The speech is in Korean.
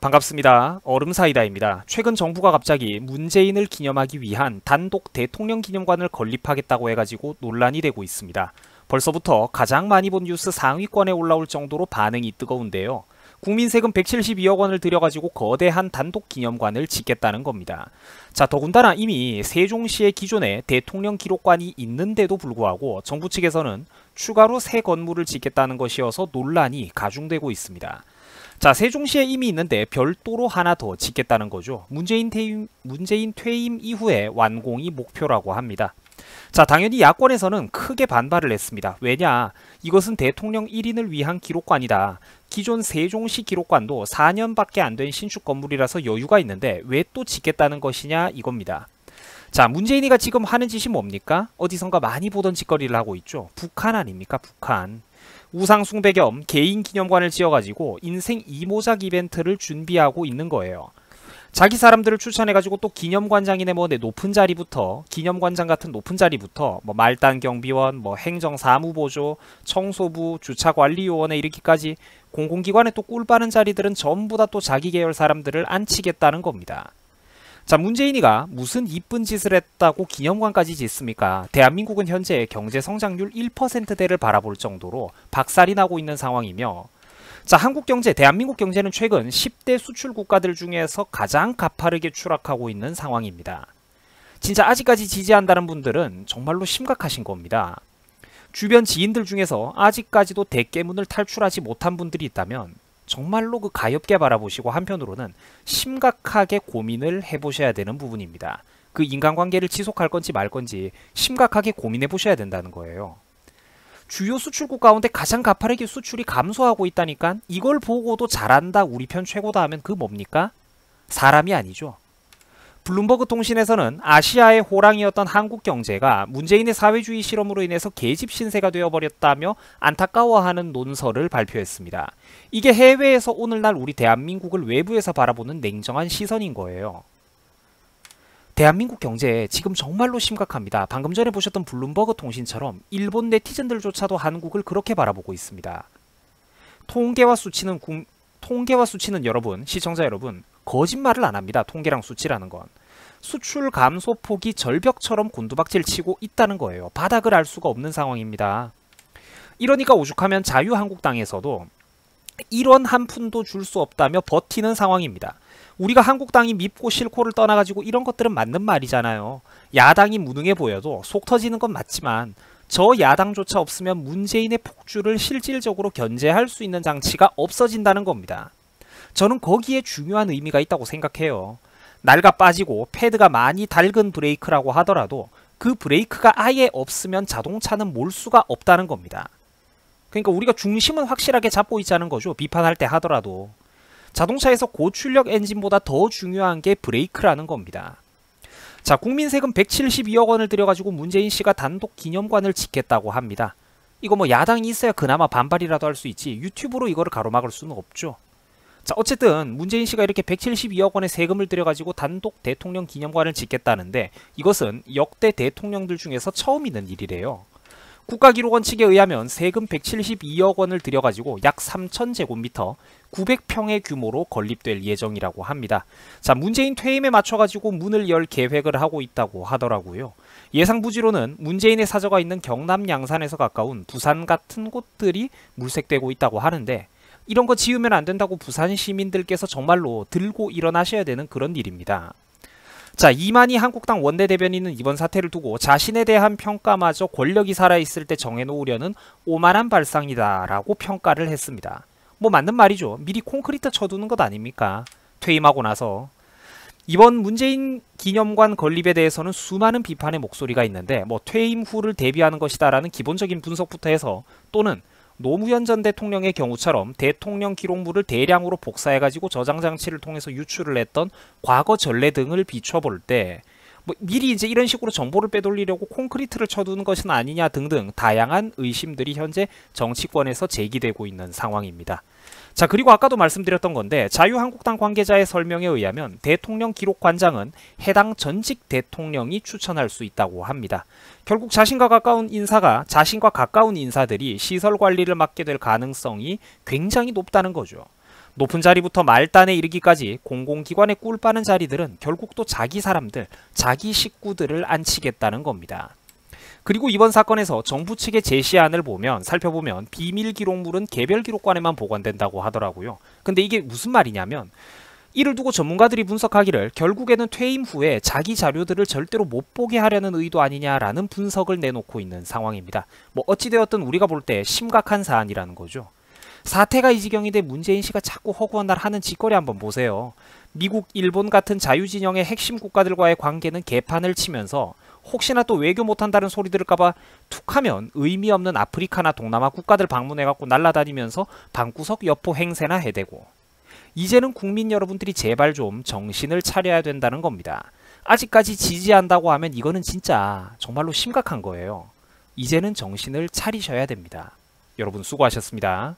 반갑습니다. 얼음사이다입니다. 최근 정부가 갑자기 문재인을 기념하기 위한 단독 대통령 기념관을 건립하겠다고 해가지고 논란이 되고 있습니다. 벌써부터 가장 많이 본 뉴스 상위권에 올라올 정도로 반응이 뜨거운데요. 국민 세금 172억 원을 들여가지고 거대한 단독 기념관을 짓겠다는 겁니다. 자, 더군다나 이미 세종시의 기존에 대통령 기록관이 있는데도 불구하고 정부 측에서는 추가로 새 건물을 짓겠다는 것이어서 논란이 가중되고 있습니다. 자, 세종시에 이미 있는데 별도로 하나 더 짓겠다는 거죠. 문재인 퇴임 이후에 완공이 목표라고 합니다. 자, 당연히 야권에서는 크게 반발을 했습니다. 왜냐? 이것은 대통령 1인을 위한 기록관이다. 기존 세종시 기록관도 4년밖에 안 된 신축 건물이라서 여유가 있는데 왜 또 짓겠다는 것이냐 이겁니다. 자, 문재인이가 지금 하는 짓이 뭡니까? 어디선가 많이 보던 짓거리를 하고 있죠. 북한 아닙니까? 북한. 우상 숭배 겸 개인 기념관을 지어가지고 인생 이모작 이벤트를 준비하고 있는 거예요. 자기 사람들을 추천해가지고 또 기념관장이네 뭐 높은 자리부터 기념관장 같은 높은 자리부터 뭐 말단 경비원, 뭐 행정사무보조, 청소부, 주차관리요원에 이르기까지 공공기관에 또 꿀 빠는 자리들은 전부 다 또 자기 계열 사람들을 앉히겠다는 겁니다. 자, 문재인이가 무슨 이쁜 짓을 했다고 기념관까지 짓습니까? 대한민국은 현재 경제성장률 1%대를 바라볼 정도로 박살이 나고 있는 상황이며, 자, 한국 경제, 대한민국 경제는 최근 10대 수출 국가들 중에서 가장 가파르게 추락하고 있는 상황입니다. 진짜 아직까지 지지한다는 분들은 정말로 심각하신 겁니다. 주변 지인들 중에서 아직까지도 대깨문을 탈출하지 못한 분들이 있다면 정말로 그 가엾게 바라보시고 한편으로는 심각하게 고민을 해보셔야 되는 부분입니다. 그 인간관계를 지속할 건지 말 건지 심각하게 고민해 보셔야 된다는 거예요. 주요 수출국 가운데 가장 가파르게 수출이 감소하고 있다니까 이걸 보고도 잘한다 우리 편 최고다 하면 그 뭡니까? 사람이 아니죠. 블룸버그 통신에서는 아시아의 호랑이였던 한국 경제가 문재인의 사회주의 실험으로 인해서 계집 신세가 되어버렸다며 안타까워하는 논설을 발표했습니다. 이게 해외에서 오늘날 우리 대한민국을 외부에서 바라보는 냉정한 시선인 거예요. 대한민국 경제 지금 정말로 심각합니다. 방금 전에 보셨던 블룸버그 통신처럼 일본 네티즌들조차도 한국을 그렇게 바라보고 있습니다. 통계와 수치는 여러분, 시청자 여러분, 거짓말을 안 합니다. 통계랑 수치라는 건. 수출 감소폭이 절벽처럼 곤두박질 치고 있다는 거예요. 바닥을 알 수가 없는 상황입니다. 이러니까 오죽하면 자유한국당에서도 이런 한 푼도 줄 수 없다며 버티는 상황입니다. 우리가 한국당이 밉고 싫고를 떠나가지고 이런 것들은 맞는 말이잖아요. 야당이 무능해 보여도 속 터지는 건 맞지만 저 야당조차 없으면 문재인의 폭주를 실질적으로 견제할 수 있는 장치가 없어진다는 겁니다. 저는 거기에 중요한 의미가 있다고 생각해요. 낡아 빠지고 패드가 많이 닳은 브레이크라고 하더라도 그 브레이크가 아예 없으면 자동차는 몰 수가 없다는 겁니다. 그러니까 우리가 중심은 확실하게 잡고 있자는 거죠. 비판할 때 하더라도. 자동차에서 고출력 엔진보다 더 중요한 게 브레이크라는 겁니다. 자, 국민 세금 172억 원을 들여가지고 문재인 씨가 단독 기념관을 짓겠다고 합니다. 이거 뭐 야당이 있어야 그나마 반발이라도 할 수 있지 유튜브로 이거를 가로막을 수는 없죠. 자, 어쨌든 문재인 씨가 이렇게 172억 원의 세금을 들여가지고 단독 대통령 기념관을 짓겠다는데 이것은 역대 대통령들 중에서 처음 있는 일이래요. 국가기록원 측에 의하면 세금 172억 원을 들여가지고 약 3,000제곱미터 900평의 규모로 건립될 예정이라고 합니다. 자, 문재인 퇴임에 맞춰가지고 문을 열 계획을 하고 있다고 하더라고요. 예상 부지로는 문재인의 사저가 있는 경남 양산에서 가까운 부산 같은 곳들이 물색되고 있다고 하는데 이런 거 지으면 안 된다고 부산 시민들께서 정말로 들고 일어나셔야 되는 그런 일입니다. 자, 이만희 한국당 원내대변인은 이번 사태를 두고 자신에 대한 평가마저 권력이 살아있을 때 정해놓으려는 오만한 발상이다라고 평가를 했습니다. 뭐 맞는 말이죠. 미리 콘크리트 쳐두는 것 아닙니까? 퇴임하고 나서. 이번 문재인 기념관 건립에 대해서는 수많은 비판의 목소리가 있는데 뭐 퇴임 후를 대비하는 것이다라는 기본적인 분석부터 해서 또는 노무현 전 대통령의 경우처럼 대통령 기록물을 대량으로 복사해가지고 저장 장치를 통해서 유출을 했던 과거 전례 등을 비춰볼 때 뭐 미리 이제 이런 식으로 정보를 빼돌리려고 콘크리트를 쳐두는 것은 아니냐 등등 다양한 의심들이 현재 정치권에서 제기되고 있는 상황입니다. 자, 그리고 아까도 말씀드렸던 건데 자유한국당 관계자의 설명에 의하면 대통령 기록관장은 해당 전직 대통령이 추천할 수 있다고 합니다. 결국 자신과 가까운 인사들이 시설 관리를 맡게 될 가능성이 굉장히 높다는 거죠. 높은 자리부터 말단에 이르기까지 공공기관에 꿀 빠는 자리들은 결국 또 자기 사람들, 자기 식구들을 앉히겠다는 겁니다. 그리고 이번 사건에서 정부 측의 제시안을 살펴보면 비밀 기록물은 개별 기록관에만 보관된다고 하더라고요. 근데 이게 무슨 말이냐면 이를 두고 전문가들이 분석하기를 결국에는 퇴임 후에 자기 자료들을 절대로 못 보게 하려는 의도 아니냐라는 분석을 내놓고 있는 상황입니다. 뭐 어찌되었든 우리가 볼 때 심각한 사안이라는 거죠. 사태가 이 지경인데 문재인 씨가 자꾸 허구한 날 하는 짓거리 한번 보세요. 미국, 일본 같은 자유진영의 핵심 국가들과의 관계는 개판을 치면서 혹시나 또 외교 못한다는 소리 들을까봐 툭하면 의미 없는 아프리카나 동남아 국가들 방문해갖고 날아다니면서 방구석 여포 행세나 해대고, 이제는 국민 여러분들이 제발 좀 정신을 차려야 된다는 겁니다. 아직까지 지지한다고 하면 이거는 진짜 정말로 심각한 거예요. 이제는 정신을 차리셔야 됩니다. 여러분 수고하셨습니다.